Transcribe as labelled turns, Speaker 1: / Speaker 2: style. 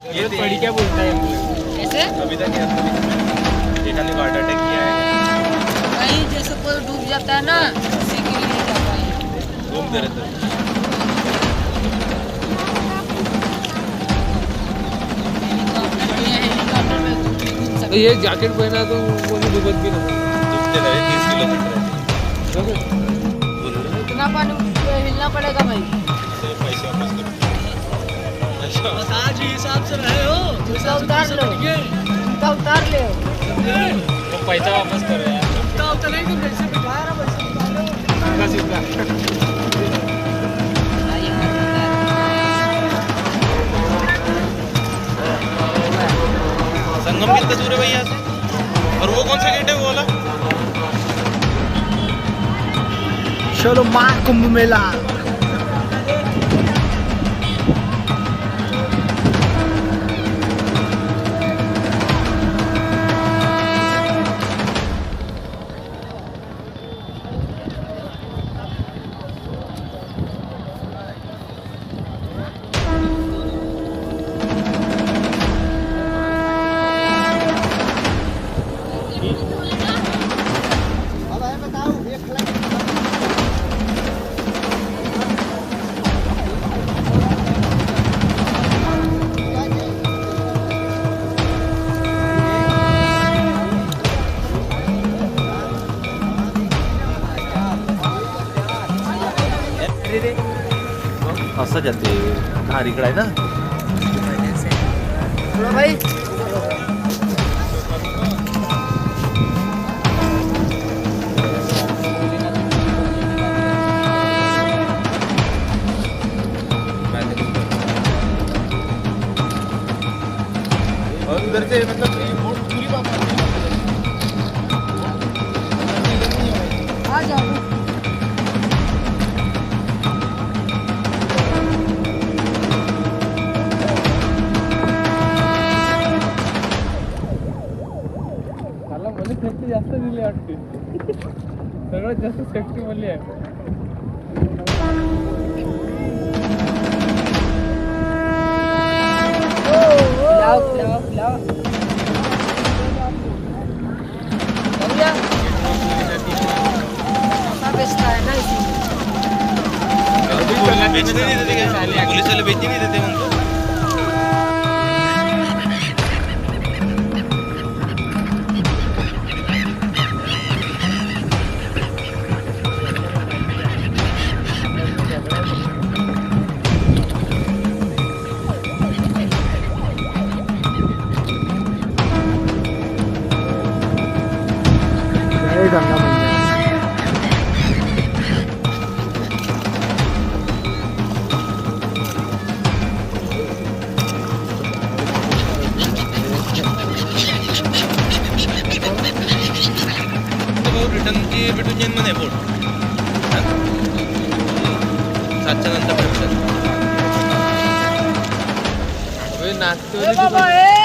Speaker 1: ये पढ़ी क्या बोलता है
Speaker 2: कैसे?
Speaker 1: अभी तक एक आदमी को हार्ट अटैक किया है।
Speaker 2: कहीं जैसे कोई डूब जाता है ना, उसी के लिए जाता है।
Speaker 1: घूम दे रहे थे।
Speaker 2: हेलीकॉप्टर में घूम सकते
Speaker 3: ये जैकेट पहना तो वो नहीं दुबक भी ना
Speaker 1: दुखते रहे 30 किलोमीटर है।
Speaker 2: इतना पानी में हिलना पड़ेगा भाई।
Speaker 1: तो पैसे वापस करो। अच्छा
Speaker 4: आज हिसाब से रहे हो
Speaker 2: जूता उतार लो, जूता उतार ले।
Speaker 3: वो पैसा वापस करो यार
Speaker 4: उतना उतना नहीं तुम पैसे बिठा रहा पैसे
Speaker 3: सीधा सीधा
Speaker 1: संगम कितना दूर है भाई यहाँ से? और वो कौन सा गेट है वो वाला?
Speaker 4: चलो माँ कुंभ मेला
Speaker 1: असं जाते धारीकडे आहे ना.
Speaker 2: चलो भाई।
Speaker 1: और उधर से मतलब ये बोट पूरी बात
Speaker 2: आ जाओ।
Speaker 3: मला मध्ये सेफ्टी जास्त दिली वाटते सगळ्यात जास्त सेफ्टी मध्ये आहे
Speaker 2: खिलाओ खिलाओ खिलाओ। भैया पैसा बेचता है ना इसलिए।
Speaker 1: बेचने नहीं देते क्या? पुलिस वाले बेचने नहीं देते उनको.
Speaker 4: जय गंगा मैया
Speaker 1: रिटर्नची भेटून जाईल म्हणे बोट 7च्या नंतर भेटतात.
Speaker 3: नाचतो
Speaker 2: ए बाबा ए